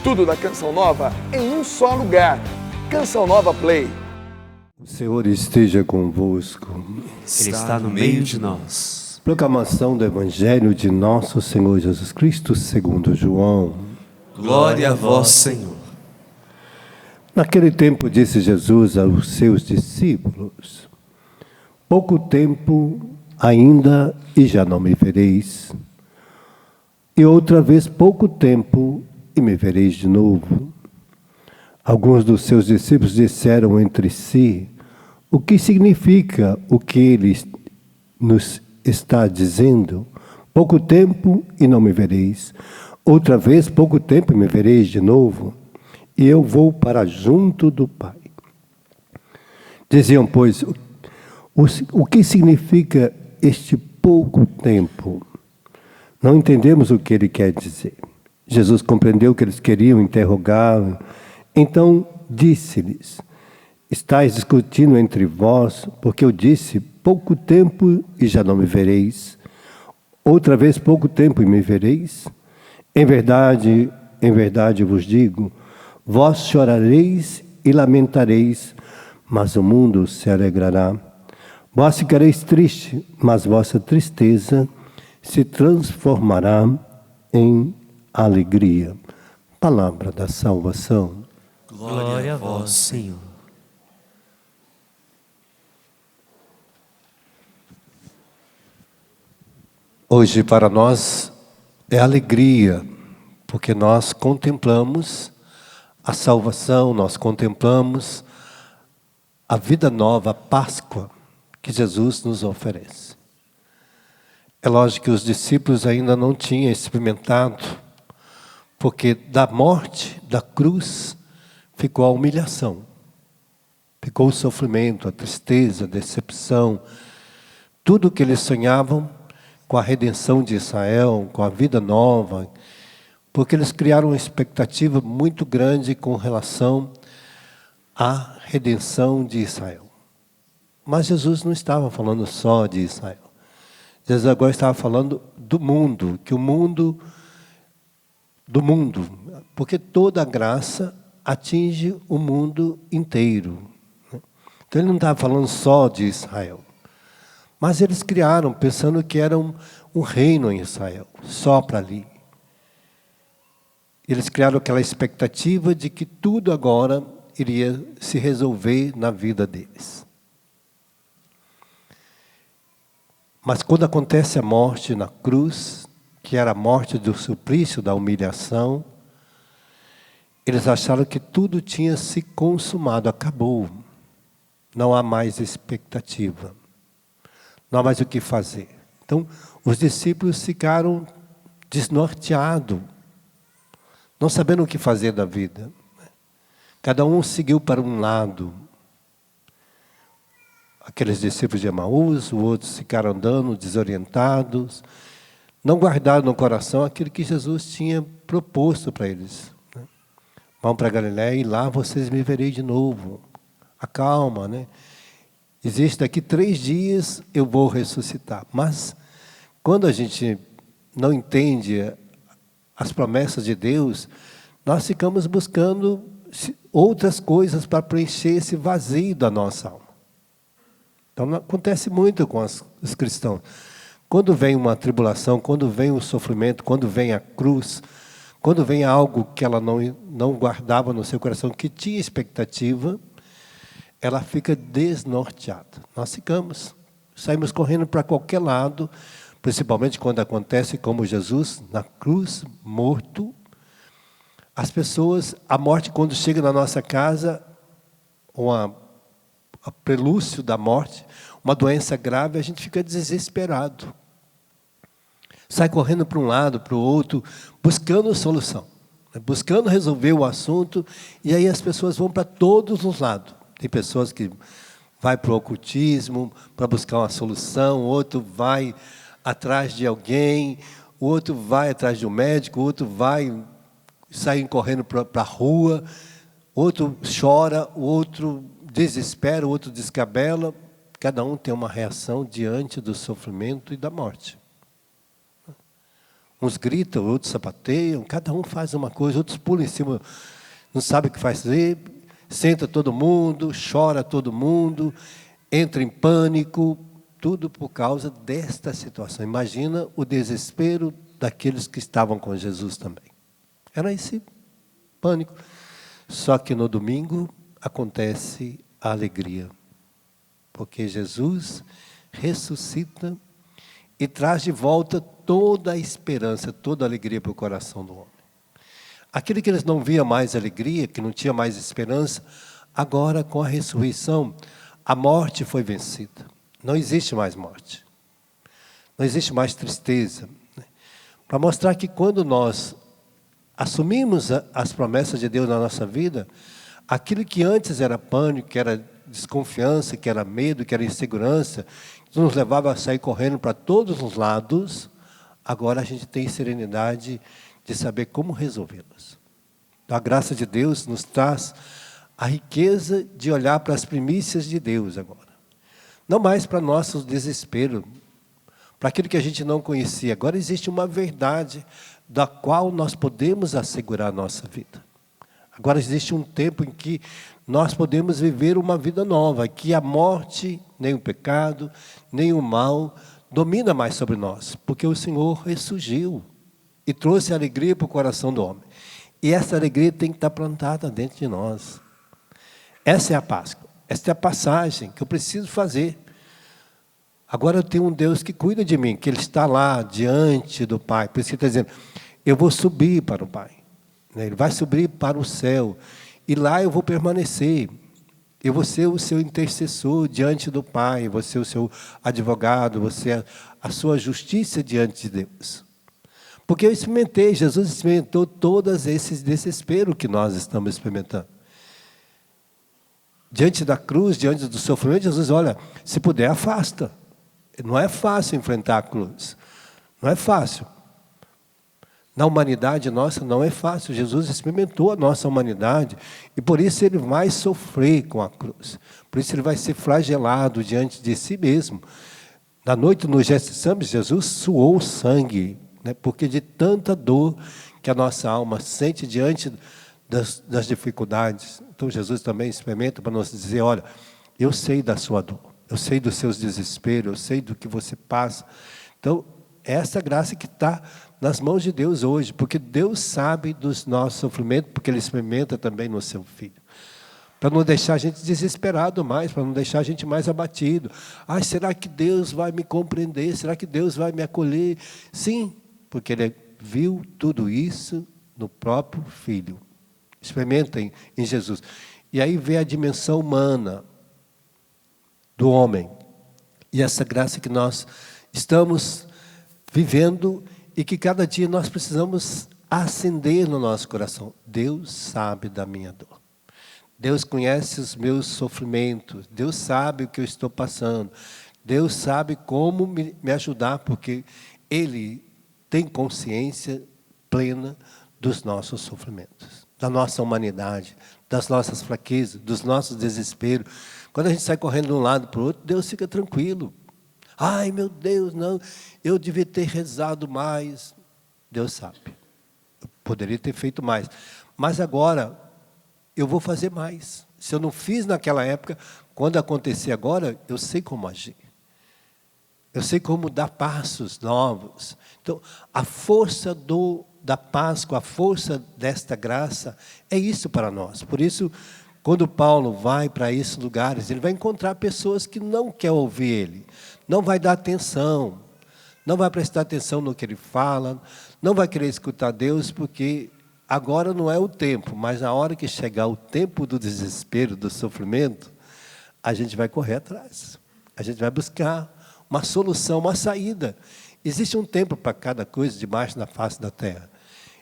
Tudo da Canção Nova em um só lugar. Canção Nova Play. O Senhor esteja convosco. Ele está no meio de nós. Proclamação do Evangelho de nosso Senhor Jesus Cristo segundo João. Glória a vós, Senhor. Naquele tempo disse Jesus aos seus discípulos: pouco tempo ainda e já não me vereis. E outra vez pouco tempo e me vereis de novo. Alguns dos seus discípulos disseram entre si: o que significa o que ele nos está dizendo? Pouco tempo e não me vereis. Outra vez pouco tempo e me vereis de novo. E eu vou para junto do Pai. Diziam, pois, o que significa este pouco tempo? Não entendemos o que ele quer dizer. Jesus compreendeu que eles queriam interrogar. Então disse-lhes: estáis discutindo entre vós, porque eu disse, pouco tempo e já não me vereis. Outra vez pouco tempo e me vereis. Em verdade vos digo, vós chorareis e lamentareis, mas o mundo se alegrará. Vós ficareis tristes, mas vossa tristeza se transformará em alegria. Palavra da salvação. Glória a vós, Senhor. Hoje para nós é alegria, porque nós contemplamos a salvação, nós contemplamos a vida nova, a Páscoa que Jesus nos oferece. É lógico que os discípulos ainda não tinham experimentado, porque da morte, da cruz, ficou a humilhação, ficou o sofrimento, a tristeza, a decepção, tudo que eles sonhavam com a redenção de Israel, com a vida nova, porque eles criaram uma expectativa muito grande com relação à redenção de Israel. Mas Jesus não estava falando só de Israel. Jesus agora estava falando do mundo, porque toda a graça atinge o mundo inteiro. Então ele não estava falando só de Israel. Mas eles criaram, pensando que era um reino em Israel, só para ali. Eles criaram aquela expectativa de que tudo agora iria se resolver na vida deles. Mas quando acontece a morte na cruz, que era a morte do suplício, da humilhação, eles acharam que tudo tinha se consumado, acabou. Não há mais expectativa. Não há mais o que fazer. Então, os discípulos ficaram desnorteados, não sabendo o que fazer da vida. Cada um seguiu para um lado. Aqueles discípulos de Emaús, os outros ficaram andando desorientados, não guardaram no coração aquilo que Jesus tinha proposto para eles. Vão para Galiléia e lá vocês me verem de novo. Acalma, né? Existe daqui 3 dias eu vou ressuscitar. Mas quando a gente não entende as promessas de Deus, nós ficamos buscando outras coisas para preencher esse vazio da nossa alma. Então acontece muito com os cristãos. Quando vem uma tribulação, quando vem o sofrimento, quando vem a cruz, quando vem algo que ela não guardava no seu coração, que tinha expectativa, ela fica desnorteada. Nós saímos correndo para qualquer lado, principalmente quando acontece como Jesus, na cruz, morto. As pessoas, a morte quando chega na nossa casa, a prelúcio da morte, uma doença grave, a gente fica desesperado. Sai correndo para um lado, para o outro, buscando solução, buscando resolver o assunto, e aí as pessoas vão para todos os lados. Tem pessoas que vai para o ocultismo para buscar uma solução, outro vai atrás de alguém, o outro vai atrás de um médico, o outro sai correndo para a rua, outro chora, o outro desespera, o outro descabela. Cada um tem uma reação diante do sofrimento e da morte. Uns gritam, outros sapateiam, cada um faz uma coisa, outros pulam em cima, não sabe o que fazer, senta todo mundo, chora todo mundo, entra em pânico, tudo por causa desta situação. Imagina o desespero daqueles que estavam com Jesus também. Era esse pânico. Só que no domingo acontece a alegria, porque Jesus ressuscita e traz de volta toda a esperança, toda a alegria para o coração do homem. Aquele que eles não via mais alegria, que não tinha mais esperança, agora com a ressurreição, a morte foi vencida. Não existe mais morte. Não existe mais tristeza. Para mostrar que quando nós assumimos as promessas de Deus na nossa vida, aquilo que antes era pânico, que era desconfiança, que era medo, que era insegurança, que nos levava a sair correndo para todos os lados, agora a gente tem serenidade de saber como resolvê-las. A graça de Deus nos traz a riqueza de olhar para as primícias de Deus agora. Não mais para nosso desespero, para aquilo que a gente não conhecia. Agora existe uma verdade da qual nós podemos assegurar a nossa vida. Agora existe um tempo em que nós podemos viver uma vida nova, que a morte, nem o pecado, nem o mal domina mais sobre nós, porque o Senhor ressurgiu e trouxe alegria para o coração do homem. E essa alegria tem que estar plantada dentro de nós. Essa é a Páscoa, essa é a passagem que eu preciso fazer. Agora eu tenho um Deus que cuida de mim, que Ele está lá diante do Pai. Por isso que Ele está dizendo, eu vou subir para o Pai. Ele vai subir para o céu. E lá eu vou permanecer. Eu vou ser o seu intercessor diante do Pai. Vou ser o seu advogado. Vou ser a sua justiça diante de Deus. Porque eu experimentei, Jesus experimentou todos esses desesperos que nós estamos experimentando. Diante da cruz, diante do sofrimento, Jesus, olha, se puder, afasta. Não é fácil enfrentar a cruz. Não é fácil. Na humanidade nossa não é fácil. Jesus experimentou a nossa humanidade e por isso Ele vai sofrer com a cruz. Por isso Ele vai ser flagelado diante de si mesmo. Na noite no Getsemane, Jesus suou sangue, né? Porque de tanta dor que a nossa alma sente diante das dificuldades. Então Jesus também experimenta para nos dizer, olha, eu sei da sua dor, eu sei dos seus desesperos, eu sei do que você passa. Então, essa graça que está nas mãos de Deus hoje, porque Deus sabe dos nossos sofrimentos, porque Ele experimenta também no seu Filho. Para não deixar a gente desesperado mais, para não deixar a gente mais abatido. Ai, será que Deus vai me compreender? Será que Deus vai me acolher? Sim, porque Ele viu tudo isso no próprio Filho. Experimentem em Jesus. E aí vem a dimensão humana do homem. E essa graça que nós estamos vivendo e que cada dia nós precisamos acender no nosso coração. Deus sabe da minha dor. Deus conhece os meus sofrimentos. Deus sabe o que eu estou passando. Deus sabe como me ajudar, porque Ele tem consciência plena dos nossos sofrimentos, da nossa humanidade, das nossas fraquezas, dos nossos desesperos. Quando a gente sai correndo de um lado para o outro, Deus fica tranquilo. Ai, meu Deus, não, eu devia ter rezado mais. Deus sabe, eu poderia ter feito mais. Mas agora, eu vou fazer mais. Se eu não fiz naquela época, quando acontecer agora, eu sei como agir. Eu sei como dar passos novos. Então, a força da Páscoa, a força desta graça, é isso para nós. Por isso, quando Paulo vai para esses lugares, ele vai encontrar pessoas que não querem ouvir ele. Não vai dar atenção, não vai prestar atenção no que ele fala, não vai querer escutar Deus, porque agora não é o tempo, mas na hora que chegar o tempo do desespero, do sofrimento, a gente vai correr atrás. A gente vai buscar uma solução, uma saída. Existe um tempo para cada coisa debaixo da face da terra.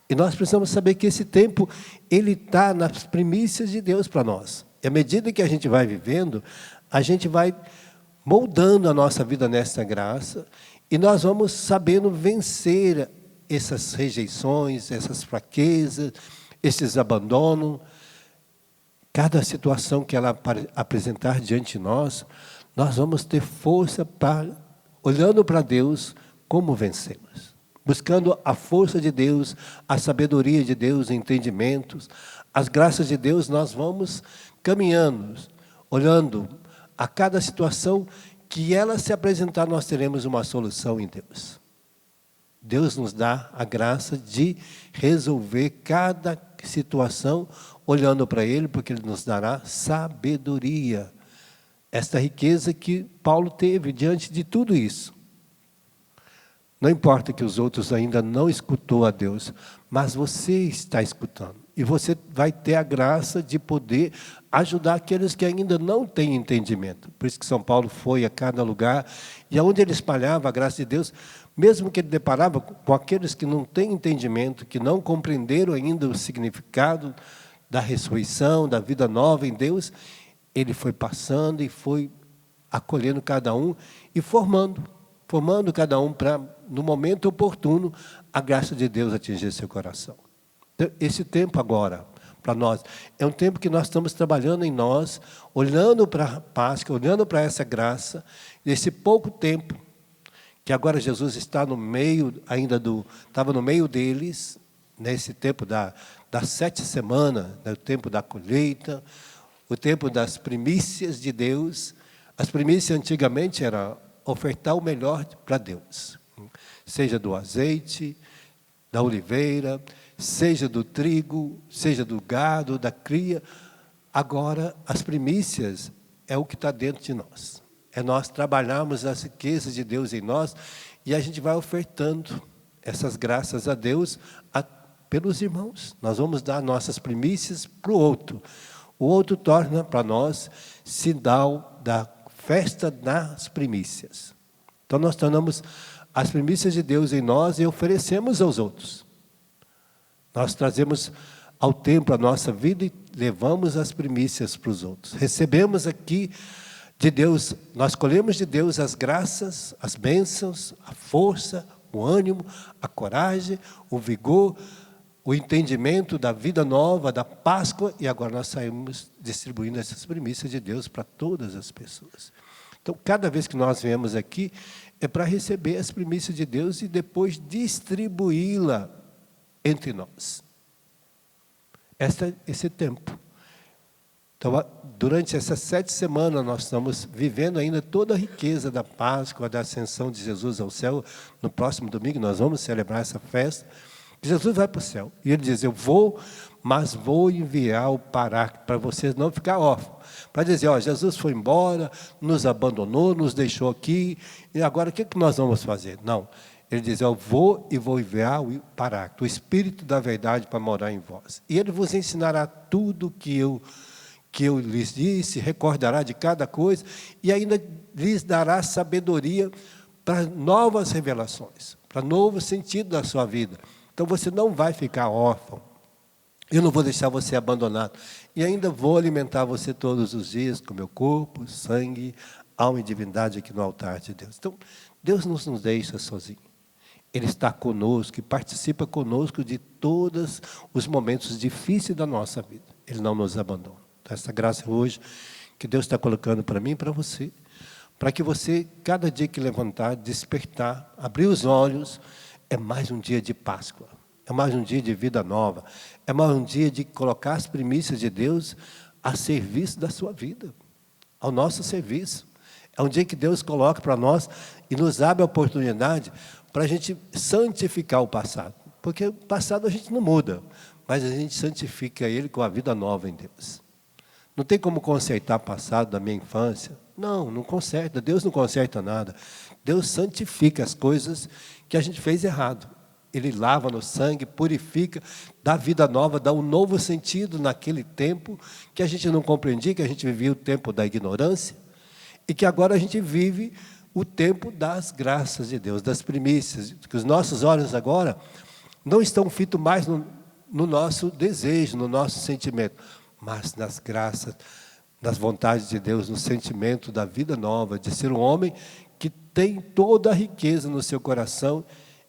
E nós precisamos saber que esse tempo, ele está nas primícias de Deus para nós. E à medida que a gente vai vivendo, a gente vai moldando a nossa vida nessa graça, e nós vamos sabendo vencer essas rejeições, essas fraquezas, esses abandonos. Cada situação que ela apresentar diante de nós, nós vamos ter força para, olhando para Deus, como vencemos. buscando a força de Deus, a sabedoria de Deus, entendimentos, as graças de Deus, nós vamos caminhando, olhando a cada situação que ela se apresentar, nós teremos uma solução em Deus. Deus nos dá a graça de resolver cada situação olhando para Ele, porque Ele nos dará sabedoria. Esta riqueza que Paulo teve diante de tudo isso. Não importa que os outros ainda não escutou a Deus, mas você está escutando. E você vai ter a graça de poder ajudar aqueles que ainda não têm entendimento. Por isso que São Paulo foi a cada lugar, e aonde ele espalhava a graça de Deus, mesmo que ele deparava com aqueles que não têm entendimento, que não compreenderam ainda o significado da ressurreição, da vida nova em Deus, ele foi passando e foi acolhendo cada um e formando cada um para, no momento oportuno, a graça de Deus atingir seu coração. Então, esse tempo agora, para nós, é um tempo que nós estamos trabalhando em nós, olhando para a Páscoa, olhando para essa graça, esse pouco tempo, que agora Jesus está no meio, estava no meio deles, nesse tempo das 7 semanas, o tempo da colheita, o tempo das primícias de Deus. As primícias antigamente era ofertar o melhor para Deus, seja do azeite, da oliveira, seja do trigo, seja do gado, da cria. Agora, as primícias é o que está dentro de nós. É nós trabalharmos as riquezas de Deus em nós e a gente vai ofertando essas graças a Deus pelos irmãos. Nós vamos dar nossas primícias para o outro. O outro torna para nós sinal da festa das primícias. Então nós tornamos as primícias de Deus em nós e oferecemos aos outros. Nós trazemos ao templo a nossa vida e levamos as primícias para os outros. Recebemos aqui de Deus, nós colhemos de Deus as graças, as bênçãos, a força, o ânimo, a coragem, o vigor, o entendimento da vida nova, da Páscoa, e agora nós saímos distribuindo essas primícias de Deus para todas as pessoas. Então, cada vez que nós viemos aqui, é para receber as primícias de Deus e depois distribuí-la entre nós. Esse tempo. Então, durante essas 7 semanas, nós estamos vivendo ainda toda a riqueza da Páscoa, da ascensão de Jesus ao céu. No próximo domingo, nós vamos celebrar essa festa. Jesus vai para o céu. E ele diz, eu vou, mas vou enviar o Paráclito para vocês não ficar órfãos. Para dizer, Jesus foi embora, nos abandonou, nos deixou aqui, e agora o que nós vamos fazer? Não. Ele diz, eu vou e vou enviar o Paráclito, o Espírito da verdade para morar em vós. E ele vos ensinará tudo que eu lhes disse, recordará de cada coisa, e ainda lhes dará sabedoria para novas revelações, para novo sentido da sua vida. Então você não vai ficar órfão. Eu não vou deixar você abandonado. E ainda vou alimentar você todos os dias com meu corpo, sangue, alma e divindade aqui no altar de Deus. Então, Deus não nos deixa sozinho. Ele está conosco e participa conosco de todos os momentos difíceis da nossa vida. Ele não nos abandona. Então, essa graça hoje que Deus está colocando para mim e para você, para que você, cada dia que levantar, despertar, abrir os olhos, é mais um dia de Páscoa, é mais um dia de vida nova, é mais um dia de colocar as primícias de Deus a serviço da sua vida, ao nosso serviço. É um dia que Deus coloca para nós e nos abre a oportunidade para a gente santificar o passado. Porque o passado a gente não muda, mas a gente santifica ele com a vida nova em Deus. Não tem como consertar o passado da minha infância. Não conserta. Deus não conserta nada. Deus santifica as coisas que a gente fez errado. Ele lava no sangue, purifica, dá vida nova, dá um novo sentido naquele tempo que a gente não compreendia, que a gente vivia o tempo da ignorância, e que agora a gente vive o tempo das graças de Deus, das primícias, que os nossos olhos agora não estão fitos mais no nosso desejo, no nosso sentimento, mas nas graças, nas vontades de Deus, no sentimento da vida nova, de ser um homem que tem toda a riqueza no seu coração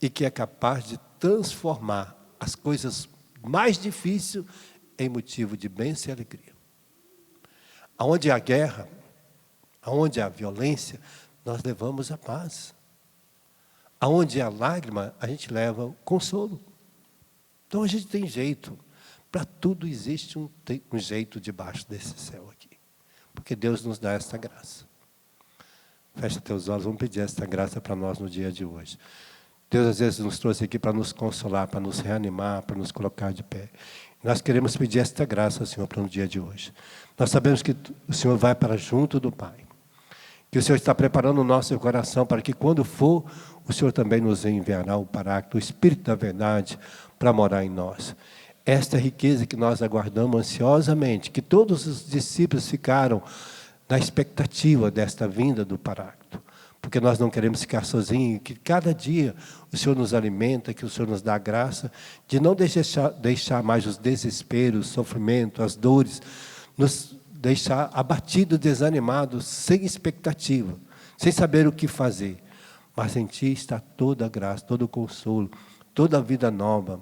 e que é capaz de transformar as coisas mais difíceis em motivo de bênção e alegria. Aonde há guerra, aonde há violência, nós levamos a paz. Aonde há lágrima, a gente leva o consolo. Então a gente tem jeito. Para tudo existe um jeito debaixo desse céu aqui. Porque Deus nos dá essa graça. Fecha teus olhos, vamos pedir essa graça para nós no dia de hoje. Deus às vezes nos trouxe aqui para nos consolar, para nos reanimar, para nos colocar de pé. Nós queremos pedir esta graça, Senhor, para o dia de hoje. Nós sabemos que o Senhor vai para junto do Pai. Que o Senhor está preparando o nosso coração para que quando for, o Senhor também nos enviará o Paráclito, o Espírito da verdade, para morar em nós. Esta riqueza que nós aguardamos ansiosamente, que todos os discípulos ficaram na expectativa desta vinda do Paráclito. Porque nós não queremos ficar sozinhos, que cada dia o Senhor nos alimenta, que o Senhor nos dá a graça de não deixar mais os desesperos, o sofrimento, as dores, nos deixar abatidos, desanimados, sem expectativa, sem saber o que fazer. Mas em Ti está toda a graça, todo o consolo, toda a vida nova,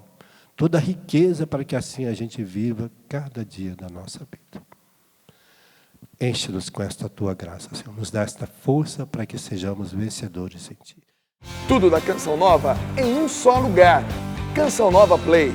toda a riqueza para que assim a gente viva cada dia da nossa vida. Enche-nos com esta Tua graça, Senhor. Nos dá esta força para que sejamos vencedores em Ti. Tudo da Canção Nova em um só lugar. Canção Nova Play.